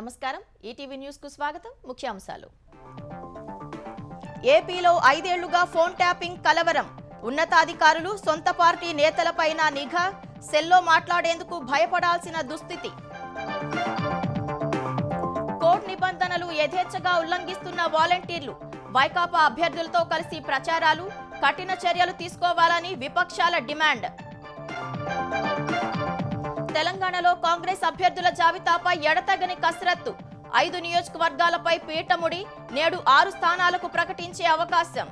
నమస్కారం ETV news కు స్వాగతం ముఖ్యాంశాలు ఏపీలో 5 ఏళ్లుగా ఫోన్ ట్యాపింగ్ కలవరం ఉన్నతాధికారులు సొంత పార్టీ నేతలపైన నిఘా సెల్లో మాట్లాడేందుకు భయపడాల్సిన దుస్థితి కోడ్ నిబంధనలు యథేచ్ఛగా ఉల్లంఘిస్తున్న వాలంటీర్లు వైకాపా అభ్యర్థులతో కలిసి ప్రచారాలు కఠిన చర్యలు తీసుకోవాలని విపక్షాల డిమాండ్ తెలంగాణలో కాంగ్రెస్ అభ్యర్థుల జాబితాపై ఎడతెగని కసరత్తు 5 నియోజకవర్గాలపై పీఠముడి నేడు 6 స్థానాలకు ప్రకటించే అవకాశం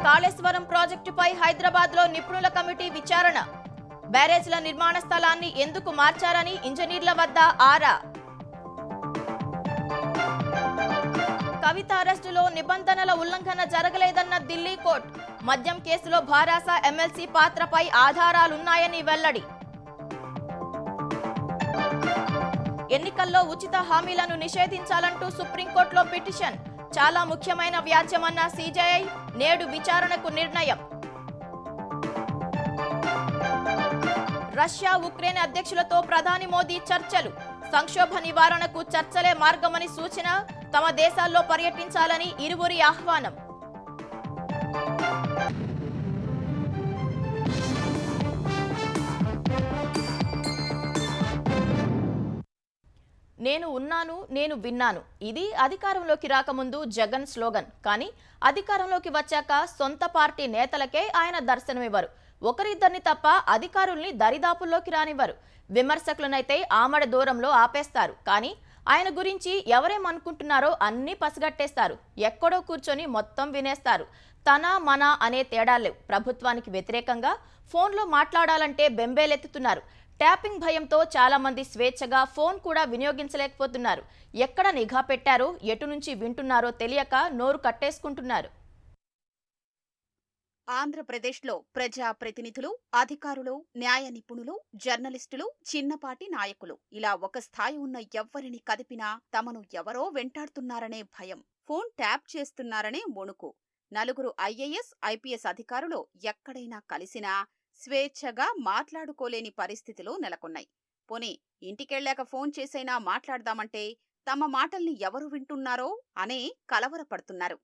కాళేశ్వరం ప్రాజెక్టుపై హైదరాబాద్లో నిపుణుల కమిటీ విచారణ బ్యారేజ్ల నిర్మాణ స్థలాన్ని ఎందుకు మార్చారని ఇంజనీర్ల వద్ద ఆరా కవిత అరెస్టులో నిబంధనల ఉల్లంఘన జరగలేదన్న ఢిల్లీ కోర్టు మద్యం కేసులో భారాస ఎమ్మెల్సీ పాత్రపై ఆధారాలున్నాయని వెల్లడి ఎన్నికల్లో ఉచిత హామీలను నిషేధించాలంటూ సుప్రీంకోర్టులో పిటిషన్ చాలా ముఖ్యమైన వ్యాజ్యమన్న సీజేఐ నేడు విచారణకు నిర్ణయం రష్యా ఉక్రెయిన్ అధ్యక్షులతో ప్రధాని మోదీ చర్చలు సంక్షోభ నివారణకు చర్చలే మార్గమని సూచన తమ దేశాల్లో పర్యటించాలని ఇరువురి ఆహ్వానం నేను ఉన్నాను నేను విన్నాను ఇది అధికారంలోకి రాకముందు జగన్ స్లోగన్ కానీ అధికారంలోకి వచ్చాక సొంత పార్టీ నేతలకే ఆయన దర్శనమివ్వరు ఒకరిద్దరిని తప్ప అధికారుల్ని దరిదాపుల్లోకి రానివ్వరు విమర్శకులనైతే ఆమడ దూరంలో ఆపేస్తారు కానీ ఆయన గురించి ఎవరేమనుకుంటున్నారో అన్నీ పసిగట్టేస్తారు ఎక్కడో కూర్చొని మొత్తం వినేస్తారు తన మన అనే తేడా లేవు ప్రభుత్వానికి వ్యతిరేకంగా ఫోన్లో మాట్లాడాలంటే బెంబేలెత్తుతున్నారు ట్యాపింగ్ భయంతో చాలా మంది స్వేచ్ఛగా ఫోన్ కూడా వినియోగించలేకపోతున్నారు ఎక్కడ నిఘా పెట్టారో ఎటు నుంచి వింటున్నారో తెలియక నోరు కట్టేసుకుంటున్నారు ఆంధ్రప్రదేశ్లో ప్రజాప్రతినిధులు అధికారులు న్యాయ నిపుణులు జర్నలిస్టులు చిన్నపాటి నాయకులు ఇలా ఒక స్థాయి ఉన్న ఎవ్వరిని కదిపినా తమను ఎవరో వెంటాడుతున్నారనే భయం ఫోన్ ట్యాప్ చేస్తున్నారనే వణుకు నలుగురు ఐఏఎస్ ఐపీఎస్ అధికారులు ఎక్కడైనా కలిసినా స్వేచ్ఛగా మాట్లాడుకోలేని పరిస్థితులు నెలకొన్నాయి పోనీ ఇంటికెళ్లాక ఫోన్ చేసైనా మాట్లాడదామంటే తమ మాటల్ని ఎవరు వింటున్నారో అనే కలవరపడుతున్నారు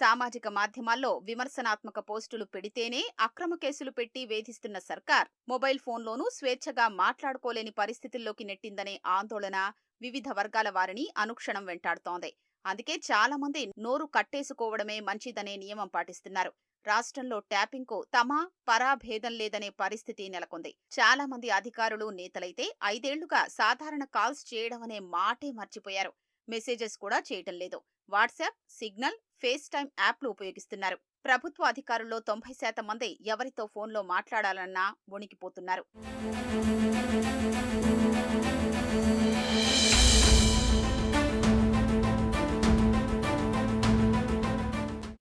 సామాజిక మాధ్యమాల్లో విమర్శనాత్మక పోస్టులు పెడితేనే అక్రమ కేసులు పెట్టి వేధిస్తున్న సర్కార్ మొబైల్ ఫోన్లోనూ స్వేచ్ఛగా మాట్లాడుకోలేని పరిస్థితుల్లోకి నెట్టిందనే ఆందోళన వివిధ వర్గాల వారిని అనుక్షణం వెంటాడుతోంది అందుకే చాలా మంది నోరు కట్టేసుకోవడమే మంచిదనే నియమం పాటిస్తున్నారు రాష్ట్రంలో ట్యాపింగ్ కు తమ పరాభేదం లేదనే పరిస్థితి నెలకొంది చాలా మంది అధికారులు నేతలైతే 5 ఏళ్లుగా సాధారణ కాల్స్ చేయడం అనే మాటే మర్చిపోయారు మెసేజెస్ కూడా చేయటం లేదు వాట్సాప్ సిగ్నల్ ఫేస్ టైమ్ యాప్లు ఉపయోగిస్తున్నారు ప్రభుత్వ అధికారుల్లో 90% మంది ఎవరితో ఫోన్లో మాట్లాడాలన్నా వణికిపోతున్నారు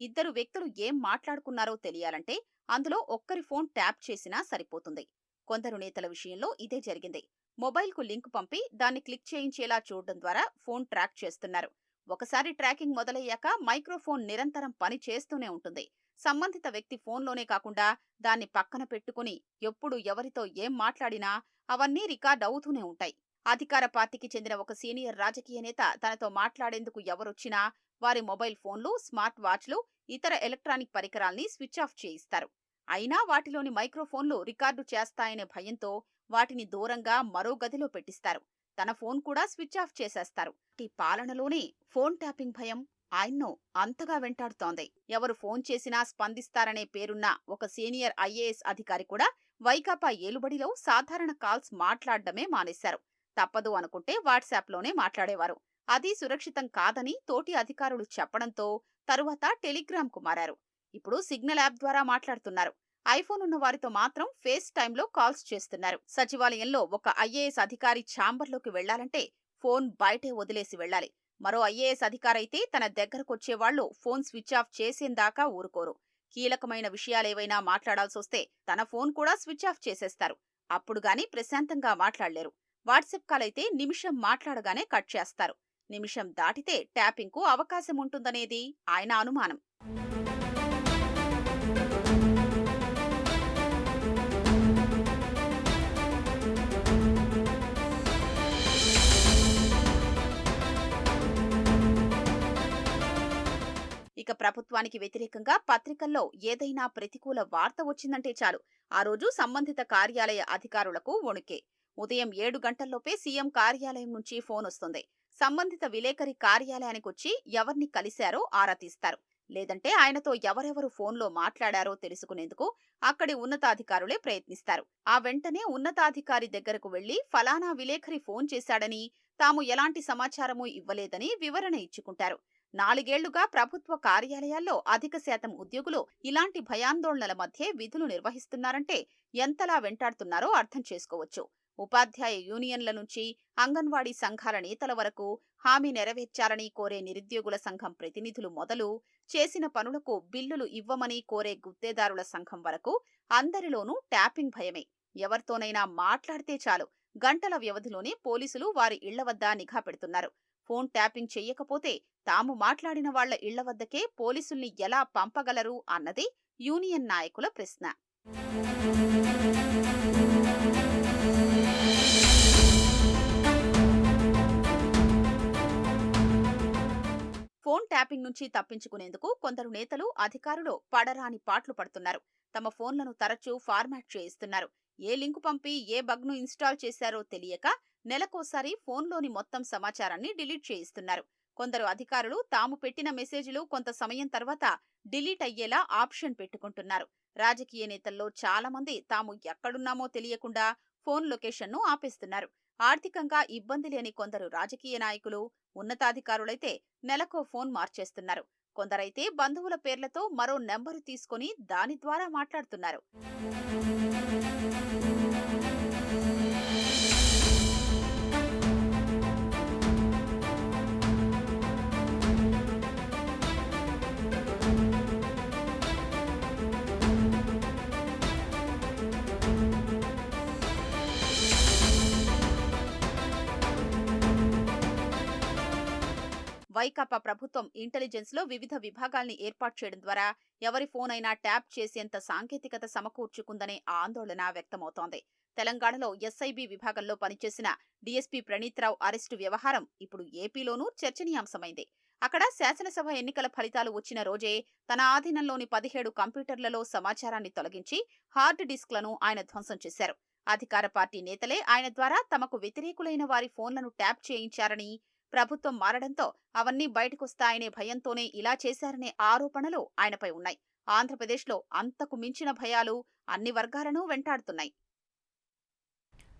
ఇద్దరు వ్యక్తులు ఏం మాట్లాడుకున్నారో తెలియాలంటే అందులో ఒక్కరి ఫోన్ ట్యాప్ చేసినా సరిపోతుంది కొందరు నేతల విషయంలో ఇదే జరిగింది మొబైల్కు లింక్ పంపి దాన్ని క్లిక్ చేయించేలా చూడడం ద్వారా ఫోన్ ట్రాక్ చేస్తున్నారు ఒకసారి ట్రాకింగ్ మొదలయ్యాక మైక్రోఫోన్ నిరంతరం పని చేస్తూనే ఉంటుంది సంబంధిత వ్యక్తి ఫోన్లోనే కాకుండా దాన్ని పక్కన పెట్టుకుని ఎప్పుడు ఎవరితో ఏం మాట్లాడినా అవన్నీ రికార్డ్ అవుతూనే ఉంటాయి అధికార పార్టీకి చెందిన ఒక సీనియర్ రాజకీయ నేత తనతో మాట్లాడేందుకు ఎవరొచ్చినా వారి మొబైల్ ఫోన్లు స్మార్ట్ వాచ్లు ఇతర ఎలక్ట్రానిక్ పరికరాల్ని స్విచ్ ఆఫ్ చేయిస్తారు అయినా వాటిలోని మైక్రోఫోన్లు రికార్డు చేస్తాయనే భయంతో వాటిని దూరంగా మరో గదిలో పెట్టిస్తారు తన ఫోన్ కూడా స్విచ్ ఆఫ్ చేసేస్తారు ఈ పాలనలోనే ఫోన్ ట్యాపింగ్ భయం ఆయన్ను అంతగా వెంటాడుతోంది ఎవరు ఫోన్ చేసినా స్పందిస్తారనే పేరున్న ఒక సీనియర్ ఐఏఎస్ అధికారి కూడా వైకాపా ఏలుబడిలో సాధారణ కాల్స్ మాట్లాడడమే మానేశారు తప్పదు అనుకుంటే వాట్సాప్లోనే మాట్లాడేవారు అది సురక్షితం కాదని తోటి అధికారులు చెప్పడంతో తరువాత టెలిగ్రామ్కు మారారు ఇప్పుడు సిగ్నల్ యాప్ ద్వారా మాట్లాడుతున్నారు ఐఫోన్ ఉన్న వారితో మాత్రం ఫేస్ టైంలో కాల్స్ చేస్తున్నారు సచివాలయంలో ఒక ఐఏఎస్ అధికారి ఛాంబర్లోకి వెళ్లాలంటే ఫోన్ బయటే వదిలేసి వెళ్లాలి మరో ఐఏఎస్ అధికారైతే తన దగ్గరకొచ్చేవాళ్లు ఫోన్ స్విచ్ ఆఫ్ చేసేందాకా ఊరుకోరు కీలకమైన విషయాలేవైనా మాట్లాడాల్సొస్తే తన ఫోన్ కూడా స్విచ్ ఆఫ్ చేసేస్తారు అప్పుడు గాని ప్రశాంతంగా మాట్లాడలేరు. వాట్సాప్ కాల్ అయితే నిమిషం మాట్లాడగానే కట్ చేస్తారు. నిమిషం దాటితే ట్యాపింగ్కు అవకాశం ఉంటుందనేది ఆయన అనుమానం. ఇక ప్రభుత్వానికి వ్యతిరేకంగా పత్రికల్లో ఏదైనా ప్రతికూల వార్త వచ్చిందంటే చాలు, ఆ రోజు సంబంధిత కార్యాలయ అధికారులకు వణుకే. ఉదయం 7 గంటల్లోపే సీఎం కార్యాలయం నుంచి ఫోన్ వస్తుంది. సంబంధిత విలేకరి కార్యాలయానికొచ్చి ఎవరిని కలిశారో ఆరా తీస్తారు. లేదంటే ఆయనతో ఎవరెవరు ఫోన్లో మాట్లాడారో తెలుసుకునేందుకు అక్కడి ఉన్నతాధికారులే ప్రయత్నిస్తారు. ఆ వెంటనే ఉన్నతాధికారి దగ్గరకు వెళ్లి ఫలానా విలేకరి ఫోన్ చేశాడని, తాము ఎలాంటి సమాచారమూ ఇవ్వలేదని వివరణ ఇచ్చుకుంటారు. 4 ఏళ్లుగా ప్రభుత్వ కార్యాలయాల్లో అధిక శాతం ఉద్యోగులు ఇలాంటి భయాందోళనల మధ్య విధులు నిర్వహిస్తున్నారంటే ఎంతలా వెంటాడుతున్నారో అర్థం చేసుకోవచ్చు. ఉపాధ్యాయ యూనియన్ల నుంచి అంగన్వాడీ సంఘాల నేతల వరకు హామీ నెరవేర్చాలని కోరే నిరుద్యోగుల సంఘం ప్రతినిధులు మొదలు, చేసిన పనులకు బిల్లులు ఇవ్వమని కోరే గుత్తేదారుల సంఘం వరకు అందరిలోనూ ట్యాపింగ్ భయమే. ఎవరితోనైనా మాట్లాడితే చాలు, గంటల వ్యవధిలోనే పోలీసులు వారి ఇళ్ల వద్ద నిఘా పెడుతున్నారు. ఫోన్ ట్యాపింగ్ చెయ్యకపోతే తాము మాట్లాడిన వాళ్ల ఇళ్ల వద్దకే పోలీసుల్ని ఎలా పంపగలరు అన్నది యూనియన్ నాయకుల ప్రశ్న. ఫోన్ ట్యాపింగ్ నుంచి తప్పించుకునేందుకు కొందరు నేతలు, అధికారులు పడరాని పాట్లు పడుతున్నారు. తమ ఫోన్లను తరచూ ఫార్మాట్ చేయిస్తున్నారు. ఏ లింకు పంపి ఏ బగ్ను ఇన్స్టాల్ చేశారో తెలియక నెలకోసారి ఫోన్లోని మొత్తం సమాచారాన్ని డిలీట్ చేయిస్తున్నారు. కొందరు అధికారులు తాము పెట్టిన మెసేజ్లు కొంత సమయం తర్వాత డిలీట్ అయ్యేలా ఆప్షన్ పెట్టుకుంటున్నారు. రాజకీయ నేతల్లో చాలా మంది తాము ఎక్కడున్నామో తెలియకుండా ఫోన్ లొకేషన్ను ఆపేస్తున్నారు. ఆర్థికంగా ఇబ్బంది లేని కొందరు రాజకీయ నాయకులు, ఉన్నతాధికారులైతే నెలకో ఫోన్ మార్చేస్తున్నారు. కొందరైతే బంధువుల పేర్లతో మరో నెంబరు తీసుకుని దాని ద్వారా మాట్లాడుతున్నారు. వైకాపా ప్రభుత్వం ఇంటెలిజెన్స్ లో వివిధ విభాగాల్ని ఏర్పాటు చేయడం ద్వారా ఎవరి ఫోన్ అయినా ట్యాప్ చేసేంత సాంకేతికత సమకూర్చుకుందనే ఆందోళన వ్యక్తమవుతోంది. తెలంగాణలో ఎస్ఐబి విభాగంలో పనిచేసిన డీఎస్పీ ప్రణీత్రావు అరెస్టు వ్యవహారం ఇప్పుడు ఏపీలోనూ చర్చనీయాంశమైంది. అక్కడ శాసనసభ ఎన్నికల ఫలితాలు వచ్చిన రోజే తన ఆధీనంలోని 17 కంప్యూటర్లలో సమాచారాన్ని తొలగించి హార్డ్ డిస్క్లను ఆయన ధ్వంసం చేశారు. అధికార పార్టీ నేతలే ఆయన ద్వారా తమకు వ్యతిరేకులైన వారి ఫోన్లను ట్యాప్ చేయించారని, ప్రభుత్వం మారడంతో అవన్నీ బయటకొస్తాయనే భయంతోనే ఇలా చేశారనే ఆరోపణలు ఆయనపై ఉన్నాయి. ఆంధ్రప్రదేశ్లో అంతకు మించిన భయాలు అన్ని వర్గాలను వెంటాడుతున్నాయి.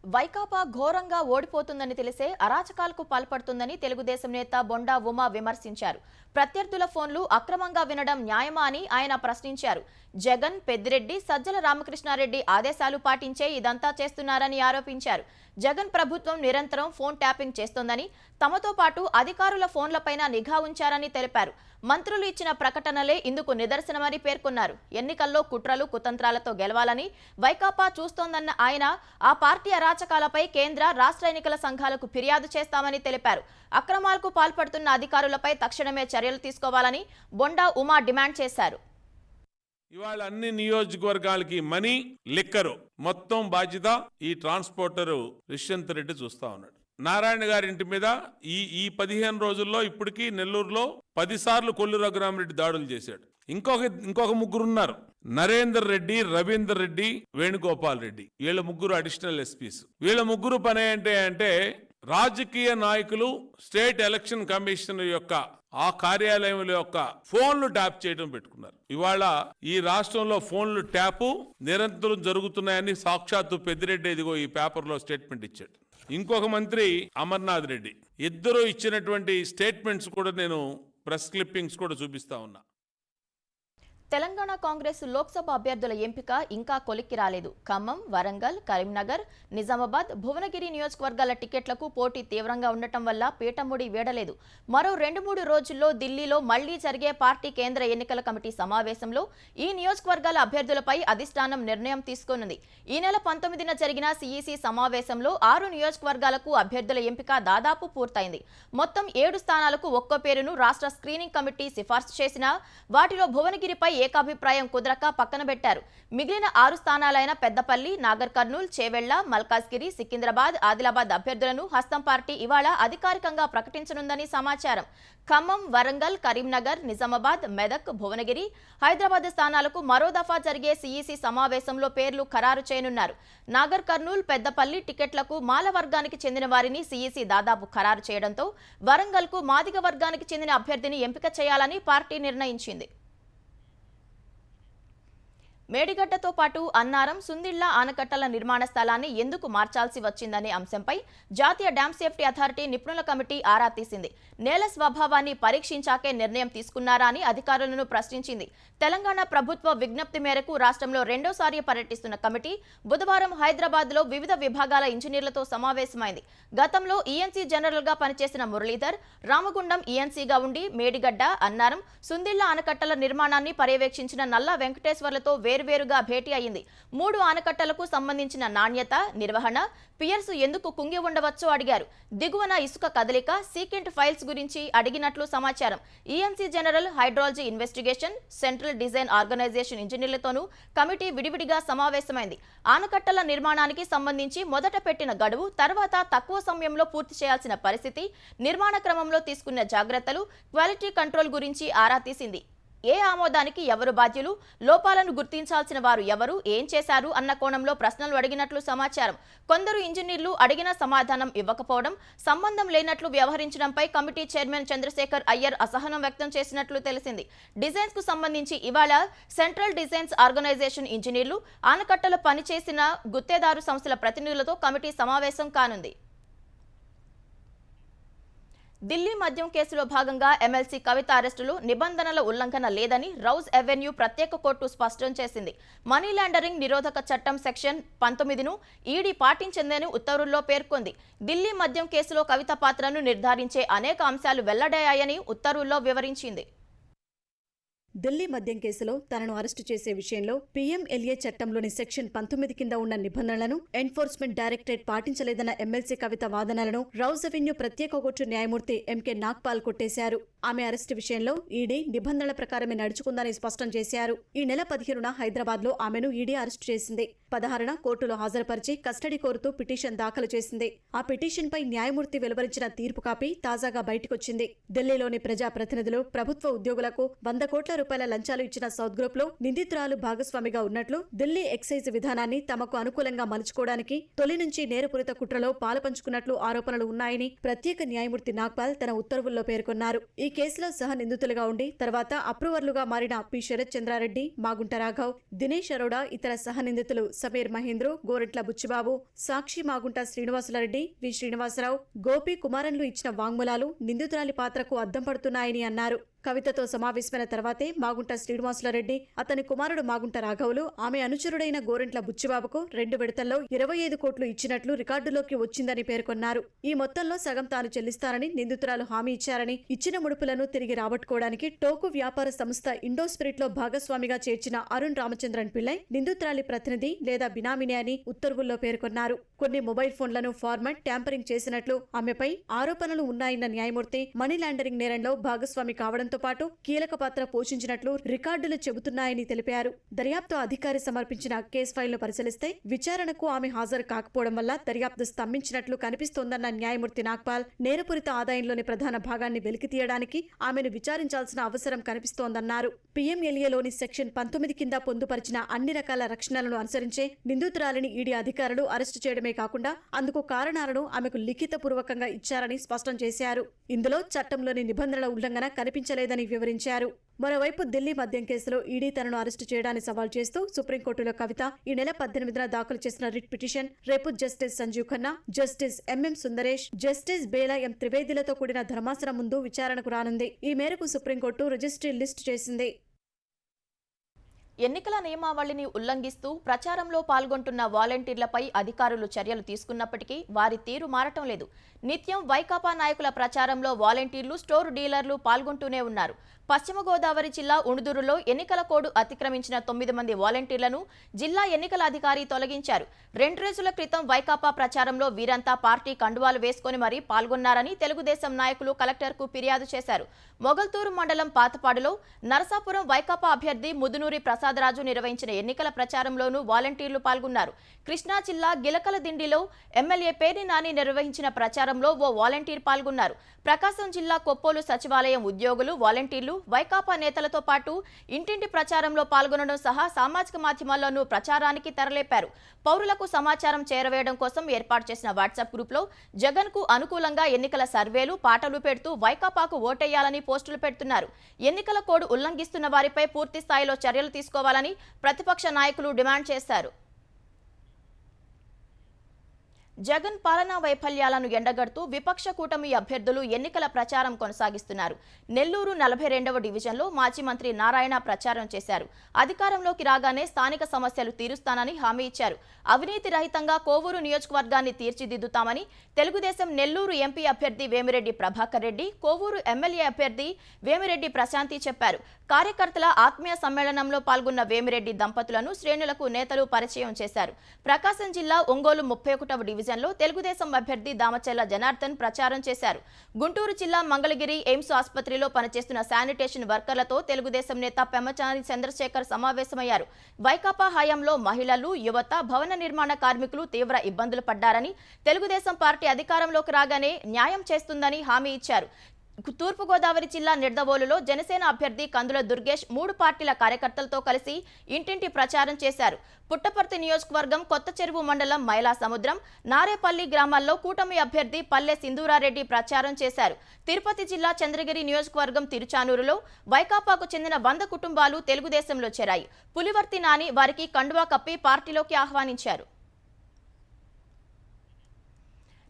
వైకాపా ఘోరంగా ఓడిపోతుందని తెలిసే అరాచకాలకు పాల్పడుతుందని తెలుగుదేశం నేత బొండా ఉమా విమర్శించారు. ప్రత్యర్థుల ఫోన్లు అక్రమంగా వినడం న్యాయమా అని ఆయన ప్రశ్నించారు. జగన్, పెద్దిరెడ్డి, సజ్జల రామకృష్ణారెడ్డి ఆదేశాలు పాటించే ఇదంతా చేస్తున్నారని ఆరోపించారు. జగన్ ప్రభుత్వం నిరంతరం ఫోన్ ట్యాపింగ్ చేస్తోందని, తమతో పాటు అధికారుల ఫోన్లపైన నిఘా ఉంచారని తెలిపారు. మంత్రులు ఇచ్చిన ప్రకటనలే ఇందుకు నిదర్శనమని పేర్కొన్నారు. ఎన్నికల్లో కుట్రలు, కుతంత్రాలతో గెలవాలని వైకాపా చూస్తోందన్న ఆయన ఆ పార్టీ అరాచకాలపై కేంద్ర, రాష్ట్ర ఎన్నికల సంఘాలకు ఫిర్యాదు చేస్తామని తెలిపారు. అక్రమాలకు పాల్పడుతున్న అధికారులపై తక్షణమే చర్యలు తీసుకోవాలని బొండా ఉమా డిమాండ్ చేశారు. ఇవాళ అన్ని నియోజకవర్గాలకి మనీ, లిక్కరు మొత్తం బాధ్యత ఈ ట్రాన్స్పోర్టరు రిష్యంత్ రెడ్డి చూస్తా ఉన్నాడు. నారాయణ గారి ఇంటి మీద ఈ 15 రోజుల్లో ఇప్పటికీ నెల్లూరులో 10 సార్లు కొల్లు రఘురామరెడ్డి దాడులు చేశాడు. ఇంకొక ముగ్గురు ఉన్నారు, నరేందర్ రెడ్డి, రవీందర్ రెడ్డి, వేణుగోపాల్ రెడ్డి. వీళ్ళ ముగ్గురు అడిషనల్ ఎస్పీస్. వీళ్ళ ముగ్గురు పని ఏంటి అంటే రాజకీయ నాయకులు, స్టేట్ ఎలక్షన్ కమిషన్ యొక్క ఆ కార్యాలయం యొక్క ఫోన్లు ట్యాప్ చేయడం పెట్టుకున్నారు. ఇవాళ ఈ రాష్ట్రంలో ఫోన్లు ట్యాపు నిరంతరం జరుగుతున్నాయని సాక్షాత్తు పెద్దిరెడ్డి ఇదిగో ఈ పేపర్లో స్టేట్మెంట్ ఇచ్చాడు. ఇంకొక మంత్రి అమర్నాథ్ రెడ్డి, ఇద్దరు ఇచ్చినటువంటి స్టేట్మెంట్స్ కూడా నేను ప్రెస్ క్లిప్పింగ్స్ కూడా చూపిస్తా ఉన్నా. తెలంగాణ కాంగ్రెస్ లోక్సభ అభ్యర్థుల ఎంపిక ఇంకా కొలిక్కి రాలేదు. ఖమ్మం, వరంగల్, కరీంనగర్, నిజామాబాద్, భువనగిరి నియోజకవర్గాల టికెట్లకు పోటీ తీవ్రంగా ఉండటం వల్ల పీఠముడి వీడలేదు. మరో 2-3 రోజుల్లో ఢిల్లీలో మళ్లీ జరిగే పార్టీ కేంద్ర ఎన్నికల కమిటీ సమావేశంలో ఈ నియోజకవర్గాల అభ్యర్థులపై అధిష్టానం నిర్ణయం తీసుకోనుంది. ఈ నెల 19న జరిగిన సిఈసి సమావేశంలో 6 నియోజకవర్గాలకు అభ్యర్థుల ఎంపిక దాదాపు పూర్తయింది. మొత్తం 7 స్థానాలకు ఒక్కో పేరును రాష్ట్ర స్క్రీనింగ్ కమిటీ సిఫార్సు చేసినా వాటిలో భువనగిరిపై ఏకాభిప్రాయం కుదరక పక్కన పెట్టారు. మిగిలిన 6 స్థానాలైన పెద్దపల్లి, నాగర్ కర్నూల్, చేవెళ్ల, మల్కాజ్గిరి, సికింద్రాబాద్, ఆదిలాబాద్ అభ్యర్థులను హస్తం పార్టీ ఇవాళ అధికారికంగా ప్రకటించనుందని సమాచారం. ఖమ్మం, వరంగల్, కరీంనగర్, నిజామాబాద్, మెదక్, భువనగిరి, హైదరాబాద్ స్థానాలకు మరో దఫా జరిగే సిఈసి సమావేశంలో పేర్లు ఖరారు చేయనున్నారు. నాగర్ కర్నూల్, పెద్దపల్లి టికెట్లకు మాల వర్గానికి చెందిన వారిని సిఈసి దాదాపు ఖరారు చేయడంతో వరంగల్కు మాదిగ వర్గానికి చెందిన అభ్యర్థిని ఎంపిక చేయాలని పార్టీ నిర్ణయించింది. మేడిగడ్డతో పాటు అన్నారం, సుందిళ్ల ఆనకట్టల నిర్మాణ స్థలాన్ని ఎందుకు మార్చాల్సి వచ్చిందనే అంశంపై జాతీయ డ్యామ్ సేఫ్టీ అథారిటీ నిపుణుల కమిటీ ఆరా తీసింది. నేల స్వభావాన్ని పరీక్షించాకే నిర్ణయం తీసుకున్నారా అని అధికారులను ప్రశ్నించింది. తెలంగాణ ప్రభుత్వ విజ్ఞప్తి మేరకు రాష్ట్రంలో రెండోసారి పర్యటిస్తున్న కమిటీ బుధవారం హైదరాబాద్లో వివిధ విభాగాల ఇంజనీర్లతో సమావేశమైంది. గతంలో ఈఎన్సీ జనరల్గా పనిచేసిన మురళీధర్, రామగుండం ఈఎన్సీగా ఉండి మేడిగడ్డ, అన్నారం, సుందిళ్ల ఆనకట్టల నిర్మాణాన్ని పర్యవేక్షించిన నల్లా వెంకటేశ్వర్లతో వేర్వేరుగా భేటీ అయింది. 3 ఆనకట్టలకు సంబంధించిన నాణ్యత, నిర్వహణ, పియర్స్ ఎందుకు కుంగి ఉండవచ్చో అడిగారు. దిగువన ఇసుక కదలిక, సీకెంట్ ఫైల్స్ గురించి అడిగినట్లు సమాచారం. ENC general, hydrology investigation, central design organisation ఇంజనీర్లతోనూ కమిటీ విడివిడిగా సమావేశమైంది. ఆనకట్టల నిర్మాణానికి సంబంధించి మొదట పెట్టిన గడువు, తర్వాత తక్కువ సమయంలో పూర్తి చేయాల్సిన పరిస్థితి, నిర్మాణ క్రమంలో తీసుకున్న జాగ్రత్తలు, క్వాలిటీ కంట్రోల్ గురించి ఆరా తీసింది. ఏ ఆమోదానికి ఎవరు బాధ్యులు, లోపాలను గుర్తించాల్సిన వారు ఎవరు, ఏం చేశారు అన్న కోణంలో ప్రశ్నలు అడిగినట్లు సమాచారం. కొందరు ఇంజనీర్లు అడిగిన సమాధానం ఇవ్వకపోవడం, సంబంధం లేనట్లు వ్యవహరించడంపై కమిటీ చైర్మన్ చంద్రశేఖర్ అయ్యర్ అసహనం వ్యక్తం చేసినట్లు తెలిసింది. డిజైన్స్ కు సంబంధించి ఇవాళ సెంట్రల్ డిజైన్స్ ఆర్గనైజేషన్ ఇంజనీర్లు, ఆనకట్టలో పనిచేసిన గుత్తేదారు సంస్థల ప్రతినిధులతో కమిటీ సమావేశం కానుంది. ఢిల్లీ మద్యం కేసులో భాగంగా ఎమ్మెల్సీ కవిత అరెస్టులు నిబంధనల ఉల్లంఘన లేదని రౌజ్ అవెన్యూ ప్రత్యేక కోర్టు స్పష్టం చేసింది. మనీ లాండరింగ్ నిరోధక చట్టం సెక్షన్ 19ను ఈడీ పాటించిందని ఉత్తర్వుల్లో పేర్కొంది. ఢిల్లీ మద్యం కేసులో కవిత పాత్రను నిర్ధారించే అనేక అంశాలు వెల్లడయ్యాయని ఉత్తర్వుల్లో వివరించింది. ఢిల్లీ మద్యం కేసులో తనను అరెస్టు చేసే విషయంలో పీఎంఎల్ఏ చట్టంలోని సెక్షన్ 19 కింద ఉన్న నిబంధనలను ఎన్ఫోర్స్మెంట్ డైరెక్టరేట్ పాటించలేదన్న ఎమ్మెల్సీ కవిత వాదనలను రౌజ్ అవెన్యూ ప్రత్యేక కోర్టు న్యాయమూర్తి ఎంకే నాగ్పాల్ కొట్టేశారు. ఆమె అరెస్టు విషయంలో ఈడీ నిబంధనల ప్రకారమే నడుచుకుందని స్పష్టం చేశారు. ఈ నెల 15న హైదరాబాద్లో ఆమెను ఈడీ అరెస్టు చేసింది. 16న కోర్టులో హాజరుపరిచి కస్టడీ కోరుతూ పిటిషన్ దాఖలు చేసింది. ఆ పిటిషన్పై న్యాయమూర్తి వెలువరించిన తీర్పు కాపీ తాజాగా బయటకొచ్చింది. ఢిల్లీలోని ప్రజాప్రతినిధులు, ప్రభుత్వ ఉద్యోగులకు 100 కోట్ల రూపాయల లంచాలు ఇచ్చిన సౌత్ గ్రూప్ లో నిందితురాలు భాగస్వామిగా ఉన్నట్లు, ఢిల్లీ ఎక్సైజ్ విధానాన్ని తమకు అనుకూలంగా మలుచుకోవడానికి తొలి నుంచి నేరపూరిత కుట్రలో పాలుపంచుకున్నట్లు ఆరోపణలు ఉన్నాయని ప్రత్యేక న్యాయమూర్తి నాగ్పాల్ తన ఉత్తర్వుల్లో పేర్కొన్నారు. ఈ కేసులో సహ నిందితులుగా ఉండి తర్వాత అప్రూవర్లుగా మారిన పి శరత్ చంద్రారెడ్డి, మాగుంట రాఘవ్, దినేష్ అరోడా, ఇతర సహ నిందితులు సమీర్ మహేంద్రు, గోరెట్ల బుచ్చిబాబు, సాక్షి మాగుంట శ్రీనివాసులరెడ్డి, వి శ్రీనివాసరావు, గోపి కుమారన్లు ఇచ్చిన వాంగ్మూలాలు నిందితురాలి పాత్రకు అద్దం పడుతున్నాయని అన్నారు. కవితతో సమావేశమైన తర్వాతే మాగుంట శ్రీనివాసులరెడ్డి, అతని కుమారుడు మాగుంట రాఘవులు ఆమె అనుచరుడైన గోరెంట్ల బుచ్చిబాబుకు 2 విడతల్లో 25 కోట్లు ఇచ్చినట్లు రికార్డులోకి వచ్చిందని పేర్కొన్నారు. ఈ మొత్తంలో సగం తాను చెల్లిస్తానని నిందితురాలు హామీ ఇచ్చారని, ఇచ్చిన ముడుపులను తిరిగి రాబట్టుకోవడానికి టోకు వ్యాపార సంస్థ ఇండోస్పిరిట్ లో భాగస్వామిగా చేర్చిన అరుణ్ రామచంద్రన్ పిల్లై నిందితురాలి ప్రతినిధి లేదా బినామిని అని ఉత్తర్వుల్లో పేర్కొన్నారు. కొన్ని మొబైల్ ఫోన్లను ఫార్మాట్, ట్యాంపరింగ్ చేసినట్లు ఆమెపై ఆరోపణలు ఉన్నాయన్న న్యాయమూర్తి మనీ లాండరింగ్ నేరంలో భాగస్వామి కావడంతో పాటు కీలక పాత్ర పోషించినట్లు రికార్డులు చెబుతున్నాయని తెలిపారు. దర్యాప్తు అధికారి సమర్పించిన కేసు ఫైల్ను పరిశీలిస్తే విచారణకు ఆమె హాజరు కాకపోవడం వల్ల దర్యాప్తు స్తంభించినట్లు కనిపిస్తోందన్న న్యాయమూర్తి నాగ్పాల్, నేరపూరిత ఆదాయంలోని ప్రధాన భాగాన్ని వెలికితీయడానికి ఆమెను విచారించాల్సిన అవసరం కనిపిస్తోందన్నారు. పీఎంఎల్ఏలోని సెక్షన్ 19 కింద పొందుపరిచిన అన్ని రకాల రక్షణలను అనుసరించే నిందితురాలిని ఈడీ అధికారులు అరెస్టు చేయడమే కాకుండా అందుకు కారణాలను ఆమెకు లిఖితపూర్వకంగా ఇచ్చారని స్పష్టం చేశారు. ఇందులో చట్టంలోని నిబంధనల ఉల్లంఘన కనిపించలేదని వివరించారు. మరోవైపు ఢిల్లీ మద్యం కేసులో ఈడీ తనను అరెస్టు చేయడాన్ని సవాల్ చేస్తూ సుప్రీంకోర్టులో కవిత ఈ నెల 18న దాఖలు చేసిన రిట్ పిటిషన్ రేపు justice Sanjiv Khanna, justice MM Sundaresh, justice Bela M త్రివేదిలతో కూడిన ధర్మాసనం ముందు విచారణకు రానుంది. ఈ మేరకు సుప్రీంకోర్టు రిజిస్ట్రీ లిస్ట్ చేసింది. ఎన్నికల నియమావళిని ఉల్లంఘిస్తూ ప్రచారంలో పాల్గొంటున్న వాలంటీర్లపై అధికారులు చర్యలు తీసుకున్నప్పటికీ వారి తీరు మారటం లేదు. నిత్యం వైకాపా నాయకుల ప్రచారంలో వాలంటీర్లు, స్టోర్ డీలర్లు పాల్గొంటూనే ఉన్నారు. పశ్చిమ గోదావరి జిల్లా ఉణుదూరులో ఎన్నికల కోడ్ అతిక్రమించిన 9 మంది వాలంటీర్లను జిల్లా ఎన్నికల అధికారి తొలగించారు. 2 రోజుల క్రితం వైకాపా ప్రచారంలో వీరంతా పార్టీ కండువాలు వేసుకుని మరీ పాల్గొన్నారని తెలుగుదేశం నాయకులు కలెక్టర్కు ఫిర్యాదు చేశారు. మొగల్తూరు మండలం పాతపాడులో నరసాపురం వైకాపా అభ్యర్థి ముదునూరి ప్రసాదరాజు నిర్వహించిన ఎన్నికల ప్రచారంలోనూ వాలంటీర్లు పాల్గొన్నారు. కృష్ణా జిల్లా గిలకలదిండిలో ఎమ్మెల్యే పేర్ని నాని నిర్వహించిన ప్రచారంలో ఓ వాలంటీర్ పాల్గొన్నారు. ప్రకాశం జిల్లా కొప్పోలు సచివాలయం ఉద్యోగులు, వాలంటీర్లు వైకాపా నేతలతో పాటు ఇంటింటి ప్రచారంలో పాల్గొనడం సహా సామాజిక మాధ్యమాల్లోనూ ప్రచారానికి తెరలేపారు. పౌరులకు సమాచారం చేరవేయడం కోసం ఏర్పాటు చేసిన వాట్సాప్ గ్రూప్లో జగన్ కు అనుకూలంగా ఎన్నికల సర్వేలు, పాటలు పెడుతూ వైకాపాకు ఓటేయాలని పోస్టులు పెడుతున్నారు. ఎన్నికల కోడ్ ఉల్లంఘిస్తున్న వారిపై పూర్తి స్థాయిలో చర్యలు తీసుకోవాలని ప్రతిపక్ష నాయకులు డిమాండ్ చేశారు. జగన్ పాలనా వైఫల్యాలను ఎండగడుతూ విపక్ష కూటమి అభ్యర్థులు ఎన్నికల ప్రచారం కొనసాగిస్తున్నారు. నెల్లూరు 42వ డివిజన్లో మాజీ మంత్రి నారాయణ ప్రచారం చేశారు. అధికారంలోకి రాగానే స్థానిక సమస్యలు తీరుస్తానని హామీ ఇచ్చారు. అవినీతి రహితంగా కోవూరు నియోజకవర్గాన్ని తీర్చిదిద్దుతామని తెలుగుదేశం నెల్లూరు ఎంపీ అభ్యర్థి వేమిరెడ్డి ప్రభాకర్ రెడ్డి, కోవూరు ఎమ్మెల్యే అభ్యర్థి వేమిరెడ్డి ప్రశాంతి చెప్పారు. కార్యకర్తల ఆత్మీయ సమ్మేళనంలో పాల్గొన్న వేమిరెడ్డి దంపతులను శ్రేణులకు నేతలు పరిచయం చేశారు. ప్రకాశం జిల్లా ఒంగోలు 31వ డివిజన్లో తెలుగుదేశం అభ్యర్థి దామచెల్ల జనార్దన్ ప్రచారం చేశారు. గుంటూరు జిల్లా మంగళగిరి ఎయిమ్స్ ఆసుపత్రిలో పనిచేస్తున్న శానిటేషన్ వర్కర్లతో తెలుగుదేశం నేత పెమ్మచాని చంద్రశేఖర్ సమావేశమయ్యారు. వైకాపా హయాంలో మహిళలు, యువత, భవన నిర్మాణ కార్మికులు తీవ్ర ఇబ్బందులు పడ్డారని, తెలుగుదేశం పార్టీ అధికారంలోకి రాగానే న్యాయం చేస్తుందని హామీ ఇచ్చారు. తూర్పుగోదావరి జిల్లా నిడదవోలులో జనసేన అభ్యర్థి కందుల దుర్గేష్ 3 పార్టీల కార్యకర్తలతో కలిసి ఇంటింటి ప్రచారం చేశారు. పుట్టపర్తి నియోజకవర్గం కొత్త చెరువు మండలం మైలా సముద్రం, నారేపల్లి గ్రామాల్లో కూటమి అభ్యర్థి పల్లె సింధూరారెడ్డి ప్రచారం చేశారు. తిరుపతి జిల్లా చంద్రగిరి నియోజకవర్గం తిరుచానూరులో వైకాపాకు చెందిన 100 కుటుంబాలు తెలుగుదేశంలో చేరాయి. పులివర్తి నాని వారికి కండువా కప్పి పార్టీలోకి ఆహ్వానించారు.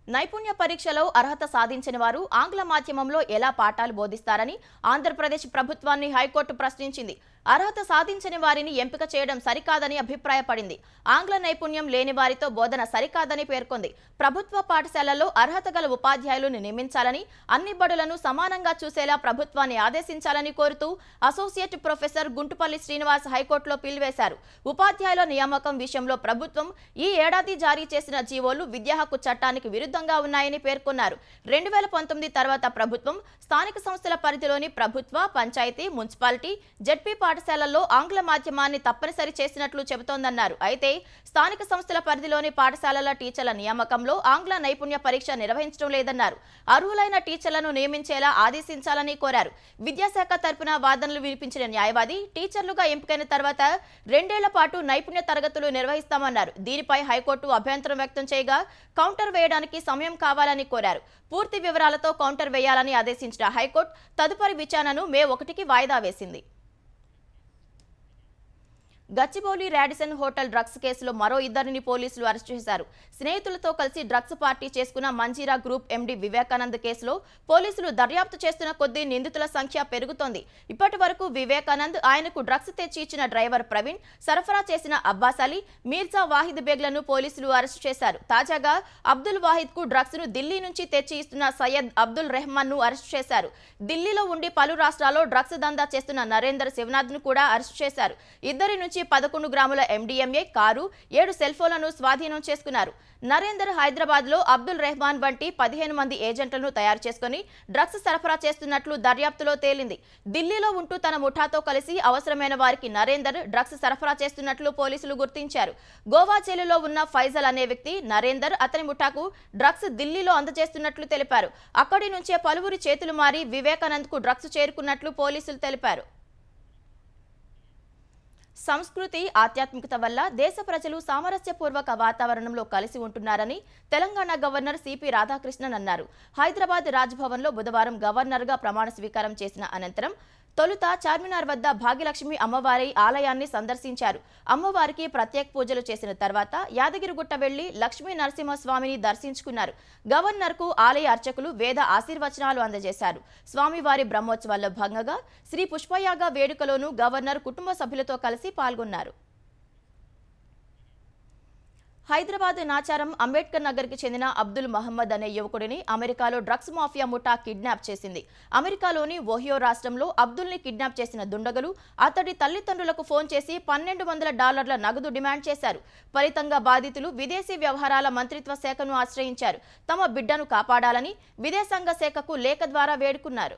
నైపుణ్య పరీక్షలో అర్హత సాధించిన వారు ఆంగ్ల మాధ్యమంలో ఎలా పాఠాలు బోధిస్తారని ఆంధ్రప్రదేశ్ ప్రభుత్వాన్ని హైకోర్టు ప్రశ్నించింది. అర్హత సాధించని వారిని ఎంపిక చేయడం సరికాదని అభిప్రాయపడింది. ఆంగ్ల నైపుణ్యం లేని వారితో బోధన సరికాదని పేర్కొంది. ప్రభుత్వ పాఠశాలల్లో అర్హత గల ఉపాధ్యాయులను నియమించాలని, అన్ని బడులను సమానంగా చూసేలా ప్రభుత్వాన్ని ఆదేశించాలని కోరుతూ అసోసియేట్ ప్రొఫెసర్ గుంటుపల్లి శ్రీనివాస్ హైకోర్టులో పిలువేశారు. ఉపాధ్యాయుల నియామకం విషయంలో ప్రభుత్వం ఈ ఏడాది జారీ చేసిన జీవోలు విద్యా హక్కు చట్టానికి విరుద్ధంగా ఉన్నాయని పేర్కొన్నారు. 2019 తర్వాత ప్రభుత్వం స్థానిక సంస్థల పరిధిలోని ప్రభుత్వ, పంచాయతీ, మున్సిపాలిటీ, జడ్పీ పాఠశాలల్లో ఆంగ్ల మాధ్యమాన్ని తప్పనిసరి చేసినట్లు చెబుతోందన్నారు. అయితే స్థానిక సంస్థల పరిధిలోని పాఠశాలల టీచర్ల నియామకంలో ఆంగ్ల నైపుణ్య పరీక్ష నిర్వహించడం లేదన్నారు. అర్హులైన టీచర్లను నియమించేలా ఆదేశించాలని కోరారు. విద్యాశాఖ తరపున వాదనలు వినిపించిన న్యాయవాది టీచర్లుగా ఎంపికైన తర్వాత 2 ఏళ్ల పాటు నైపుణ్య తరగతులు నిర్వహిస్తామన్నారు. దీనిపై హైకోర్టు అభ్యంతరం వ్యక్తం చేయగా కౌంటర్ వేయడానికి సమయం కావాలని కోరారు. పూర్తి వివరాలతో కౌంటర్ వేయాలని ఆదేశించిన హైకోర్టు తదుపరి విచారణను మే 1కి వాయిదా వేసింది. గచ్చిబౌలి రాడిసన్ హోటల్ డ్రగ్స్ కేసులో మరో 2 పోలీసులు అరెస్ట్ చేశారు. స్నేహితులతో కలిసి డ్రగ్స్ పార్టీ చేసుకున్న మంజీరా గ్రూప్ ఎండీ వివేకానంద్ కేసులో పోలీసులు దర్యాప్తు చేస్తున్న కొద్దీ నిందితుల సంఖ్య పెరుగుతోంది. ఇప్పటి వరకు వివేకానంద్, ఆయనకు డ్రగ్స్ తెచ్చి ఇచ్చిన డ్రైవర్ ప్రవీణ్, సరఫరా చేసిన అబ్బాస్ అలీ, మీర్జా వాహిద్ బేగ్లను పోలీసులు అరెస్ట్ చేశారు. తాజాగా అబ్దుల్ వాహిద్ కు డ్రగ్స్ ను ఢిల్లీ నుంచి తెచ్చి ఇస్తున్న సయ్యద్ అబ్దుల్ రెహమాన్ ను అరెస్ట్ చేశారు. ఢిల్లీలో ఉండి పలు రాష్ట్రాల్లో డ్రగ్స్ దందా చేస్తున్న నరేందర్ శివనాథ్ ను కూడా అరెస్ట్ చేశారు. ఇద్దరి నుంచి 11 గ్రాముల ఎండిఎంఏ, కారు, 7 సెల్ ఫోన్లను స్వాధీనం చేసుకున్నారు. నరేందర్ హైదరాబాద్ లో అబ్దుల్ రెహమాన్ వంటి 15 మంది ఏజెంట్లను తయారు చేసుకుని డ్రగ్స్ సరఫరా చేస్తున్నట్లు దర్యాప్తులో తేలింది. ఢిల్లీలో ఉంటూ తన ముఠాతో కలిసి అవసరమైన వారికి నరేందర్ డ్రగ్స్ సరఫరా చేస్తున్నట్లు పోలీసులు గుర్తించారు. గోవా జైలులో ఉన్న ఫైజల్ అనే వ్యక్తి నరేందర్, అతని ముఠాకు డ్రగ్స్ ఢిల్లీలో అందజేస్తున్నట్లు తెలిపారు. అక్కడి నుంచే పలువురి చేతులు మారి వివేకానంద్ కు డ్రగ్స్ చేరుకున్నట్లు పోలీసులు తెలిపారు. సంస్కృతి, ఆధ్యాత్మికత వల్ల దేశ ప్రజలు సామరస్యపూర్వక వాతావరణంలో కలిసి ఉంటున్నారని తెలంగాణ గవర్నర్ సిపి రాధాకృష్ణన్ అన్నారు. హైదరాబాద్ రాజ్భవన్లో బుధవారం గవర్నర్గా ప్రమాణ స్వీకారం చేసిన అనంతరం తొలుత చార్మినార్ వద్ద భాగ్యలక్ష్మి అమ్మవారి ఆలయాన్ని సందర్శించారు. అమ్మవారికి ప్రత్యేక పూజలు చేసిన తర్వాత యాదగిరిగుట్ట వెళ్లి లక్ష్మీ నరసింహస్వామిని దర్శించుకున్నారు. గవర్నర్కు ఆలయ అర్చకులు వేద ఆశీర్వచనాలు అందజేశారు. స్వామివారి బ్రహ్మోత్సవాల్లో భాగంగా శ్రీ పుష్పయాగ వేడుకలోనూ గవర్నర్ కుటుంబ సభ్యులతో కలిసి పాల్గొన్నారు. హైదరాబాద్ నాచారం అంబేద్కర్ నగర్కి చెందిన అబ్దుల్ మహమ్మద్ అనే యువకుడిని అమెరికాలో డ్రగ్స్ మాఫియా ముఠా కిడ్నాప్ చేసింది. అమెరికాలోని ఓహియో రాష్ట్రంలో అబ్దుల్ని కిడ్నాప్ చేసిన దుండగులు అతడి తల్లిదండ్రులకు ఫోన్ చేసి $1,200 నగదు డిమాండ్ చేశారు. ఫలితంగా బాధితులు విదేశీ వ్యవహారాల మంత్రిత్వ శాఖను ఆశ్రయించారు. తమ బిడ్డను కాపాడాలని విదేశాంగ శాఖకు లేఖ ద్వారా వేడుకున్నారు.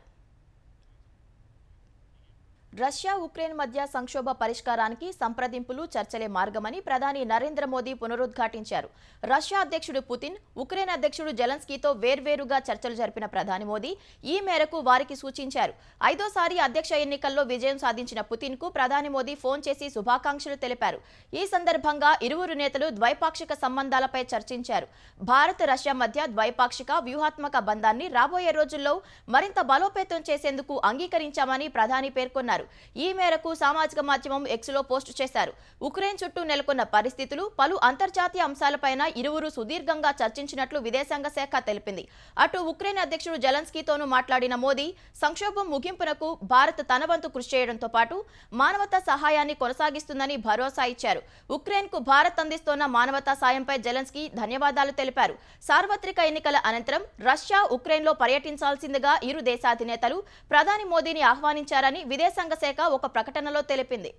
రష్యా ఉక్రెయిన్ మధ్య సంక్షోభ పరిష్కారానికి సంప్రదింపులు చర్చలే మార్గమని ప్రధాని నరేంద్ర మోదీ పునరుద్ఘాటించారు. రష్యా అధ్యక్షుడు పుతిన్, ఉక్రెయిన్ అధ్యక్షుడు జెలెన్స్కీతో వేర్వేరుగా చర్చలు జరిపిన ప్రధాని మోదీ ఈ మేరకు వారికి సూచించారు. 5వ అధ్యక్ష ఎన్నికల్లో విజయం సాధించిన పుతిన్కు ప్రధాని మోదీ ఫోన్ చేసి శుభాకాంక్షలు తెలిపారు. ఈ సందర్భంగా ఇరువురు నేతలు ద్వైపాక్షిక సంబంధాలపై చర్చించారు. భారత్ రష్యా మధ్య ద్వైపాక్షిక వ్యూహాత్మక బంధాన్ని రాబోయే రోజుల్లో మరింత బలోపేతం చేసేందుకు అంగీకరించామని ప్రధాని పేర్కొన్నారు. ఈ మేరకు సామాజిక మాధ్యమం ఎక్స్లో పోస్టు చేశారు. ఉక్రెయిన్ చుట్టూ నెలకొన్న పరిస్థితులు, పలు అంతర్జాతీయ అంశాలపైన ఇరువురు సుదీర్ఘంగా చర్చించినట్లు విదేశాంగ శాఖ తెలిపింది. అటు ఉక్రెయిన్ అధ్యక్షుడు జెలెన్స్కీతోనూ మాట్లాడిన మోదీ సంక్షోభం ముగింపునకు భారత్ తన వంతు కృషి చేయడంతో పాటు మానవతా సహాయాన్ని కొనసాగిస్తుందని భరోసా ఇచ్చారు. ఉక్రెయిన్కు భారత్ అందిస్తోన్న మానవతా సాయంపై జెలెన్స్కీ ధన్యవాదాలు తెలిపారు. సార్వత్రిక ఎన్నికల అనంతరం రష్యా, ఉక్రెయిన్లో పర్యటించాల్సిందిగా ఇరు దేశాధినేతలు ప్రధాని మోదీని ఆహ్వానించారని విదేశాంగ శాఖ ఒక ప్రకటనలో తెలిపింది.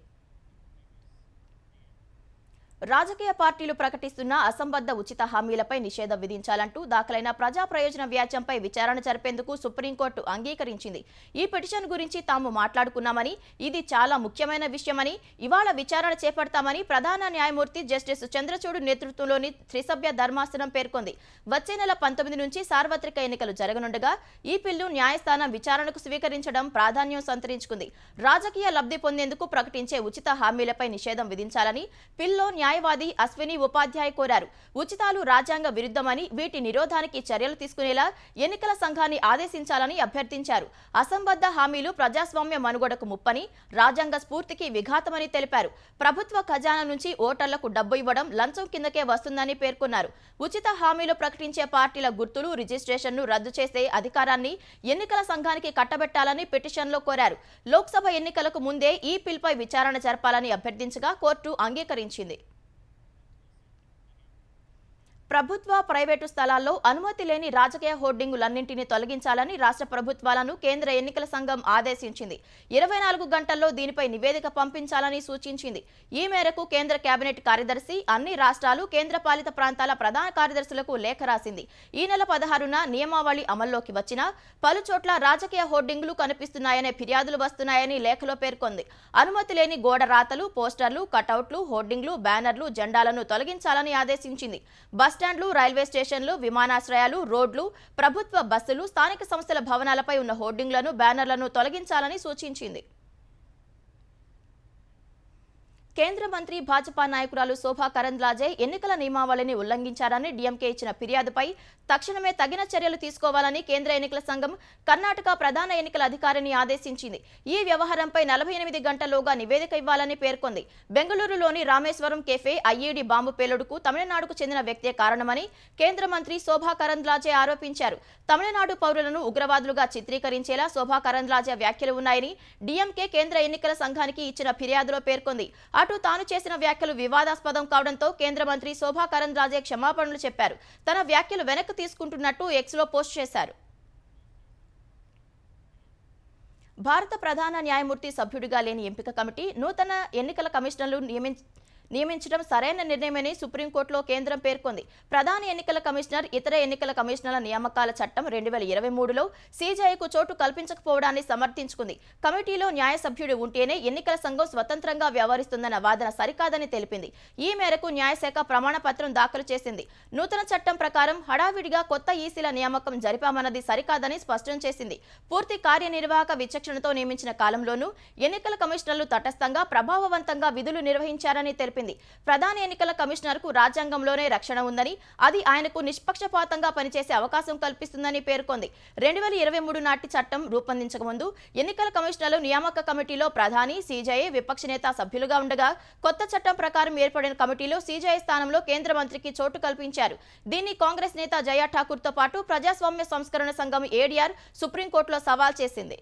రాజకీయ పార్టీలు ప్రకటిస్తున్న అసంబద్ధ ఉచిత హామీలపై నిషేధం విధించాలంటూ దాఖలైన ప్రజా ప్రయోజన వ్యాజ్యంపై విచారణ జరిపేందుకు సుప్రీంకోర్టు అంగీకరించింది. ఈ పిటిషన్ గురించి తాము మాట్లాడుకున్నామని, ఇది చాలా ముఖ్యమైన విషయమని, ఇవాళ విచారణ చేపడతామని ప్రధాన న్యాయమూర్తి జస్టిస్ చంద్రచూడ్ నేతృత్వంలోని త్రిసభ్య ధర్మాసనం పేర్కొంది. వచ్చే నెల 19 నుంచి సార్వత్రిక ఎన్నికలు జరగనుండగా ఈ బిల్లు న్యాయస్థానం విచారణకు స్వీకరించడం ప్రాధాన్యం సంతరించుకుంది. రాజకీయ లబ్ధి పొందేందుకు ప్రకటించే ఉచిత హామీలపై నిషేధం విధించాలని బిల్లో న్యాయవాది అశ్విని ఉపాధ్యాయ్ కోరారు. ఉచితాలు రాజ్యాంగ విరుద్ధమని, వీటి నిరోధానికి చర్యలు తీసుకునేలా ఎన్నికల సంఘాన్ని ఆదేశించాలని అభ్యర్థించారు. అసంబద్ధ హామీలు ప్రజాస్వామ్య మనుగడకు ముప్పని, రాజ్యాంగ స్ఫూర్తికి విఘాతమని తెలిపారు. ప్రభుత్వ ఖజానా నుంచి ఓటర్లకు డబ్బు ఇవ్వడం లంచం కిందకే వస్తుందని పేర్కొన్నారు. ఉచిత హామీలు ప్రకటించే పార్టీల గుర్తులు, రిజిస్ట్రేషన్ను రద్దు చేసే అధికారాన్ని ఎన్నికల సంఘానికి కట్టబెట్టాలని పిటిషన్లో కోరారు. లోక్సభ ఎన్నికలకు ముందే ఈ బిల్పై విచారణ జరపాలని అభ్యర్థించగా కోర్టు అంగీకరించింది. ప్రభుత్వ, ప్రైవేటు స్థలాల్లో అనుమతి లేని రాజకీయ హోర్డింగులన్నింటినీ తొలగించాలని రాష్ట్ర ప్రభుత్వాలను కేంద్ర ఎన్నికల సంఘం ఆదేశించింది. 24 గంటల్లో దీనిపై నివేదిక పంపించాలని సూచించింది. ఈ మేరకు కేంద్ర కేబినెట్ కార్యదర్శి అన్ని రాష్ట్రాలు, కేంద్రపాలిత ప్రాంతాల ప్రధాన కార్యదర్శులకు లేఖ రాసింది. ఈ నెల 16న నియమావళి అమల్లోకి వచ్చినా పలుచోట్ల రాజకీయ హోర్డింగులు కనిపిస్తున్నాయనే ఫిర్యాదులు వస్తున్నాయని లేఖలో పేర్కొంది. అనుమతి లేని గోడ రాతలు, పోస్టర్లు, కటౌట్లు, హోర్డింగ్లు, బ్యానర్లు, జెండాలను తొలగించాలని ఆదేశించింది. బస్టాండ్లు, రైల్వే స్టేషన్లు, విమానాశ్రయాలు, రోడ్లు, ప్రభుత్వ బస్సులు, స్థానిక సంస్థల భవనాలపై ఉన్న హోర్డింగ్లను, బ్యానర్లను తొలగించాలని సూచించింది. కేంద్ర మంత్రి భాజపా నాయకురాలు శోభా కరంద్లాజే ఎన్నికల నియమావళిని ఉల్లంఘించారని డీఎంకే ఇచ్చిన ఫిర్యాదుపై తక్షణమే తగిన చర్యలు తీసుకోవాలని కేంద్ర ఎన్నికల సంఘం కర్ణాటక ప్రధాన ఎన్నికల అధికారిని ఆదేశించింది. ఈ వ్యవహారంపై 48 గంటల్లోగా నివేదిక ఇవ్వాలని పేర్కొంది. బెంగళూరులోని రామేశ్వరం కేఫే ఐఈడీ బాంబు పేలుడుకు తమిళనాడుకు చెందిన వ్యక్తే కారణమని కేంద్ర మంత్రి శోభా కరంద్లాజే ఆరోపించారు. తమిళనాడు పౌరులను ఉగ్రవాదులుగా చిత్రీకరించేలా శోభా కరంద్లాజే వ్యాఖ్యలు ఉన్నాయని డీఎంకే కేంద్ర ఎన్నికల సంఘానికి ఇచ్చిన ఫిర్యాదులో పేర్కొంది. అటు తాను చేసిన వ్యాఖ్యలు వివాదాస్పదం కావడంతో కేంద్ర మంత్రి శోభా కరంద్లాజే క్షమాపణలు చెప్పారు. తన వ్యాఖ్యలు వెనక్కి తీసుకుంటున్నట్టు ఎక్స్లో పోస్ట్ చేశారు. భారత ప్రధాన న్యాయమూర్తి సభ్యుడిగా లేని ఎంపిక కమిటీ నూతన ఎన్నికల కమిషనర్లు నియమించడం సరైన నిర్ణయమని సుప్రీంకోర్టులో కేంద్రం పేర్కొంది. ప్రధాన ఎన్నికల కమిషనర్, ఇతర ఎన్నికల కమిషనర్ల నియామకాల చట్టం 2023లో సీజేఐకు చోటు కల్పించకపోవడాన్ని సమర్థించుకుంది. కమిటీలో న్యాయ సభ్యుడు ఉంటేనే ఎన్నికల సంఘం స్వతంత్రంగా వ్యవహరిస్తుందన్న వాదన సరికాదని తెలిపింది. ఈ మేరకు న్యాయశాఖ ప్రమాణ పత్రం దాఖలు చేసింది. నూతన చట్టం ప్రకారం హడావిడిగా కొత్త ఈసీల నియామకం జరిపామన్నది సరికాదని స్పష్టం చేసింది. పూర్తి కార్యనిర్వాహక విచక్షణతో నియమించిన కాలంలోనూ ఎన్నికల కమిషనర్లు తటస్థంగా, ప్రభావవంతంగా విధులు నిర్వహించారని తెలిపింది. చెప్పింది. ప్రధాన ఎన్నికల కమిషనర్కు రాజ్యాంగంలోనే రక్షణ ఉందని, అది ఆయనకు నిష్పక్షపాతంగా పనిచేసే అవకాశం కల్పిస్తుందని పేర్కొంది. 2023 నాటి చట్టం రూపొందించకముందు ఎన్నికల కమిషనర్లు నియామక కమిటీలో ప్రధాని, సీజేఐ, విపక్ష నేత సభ్యులుగా ఉండగా కొత్త చట్టం ప్రకారం ఏర్పడిన కమిటీలో సీజేఐ స్థానంలో కేంద్ర మంత్రికి చోటు కల్పించారు. దీన్ని కాంగ్రెస్ నేత జయా ఠాకూర్తో పాటు ప్రజాస్వామ్య సంస్కరణ సంఘం ఏడీఆర్ సుప్రీంకోర్టులో సవాల్ చేసింది.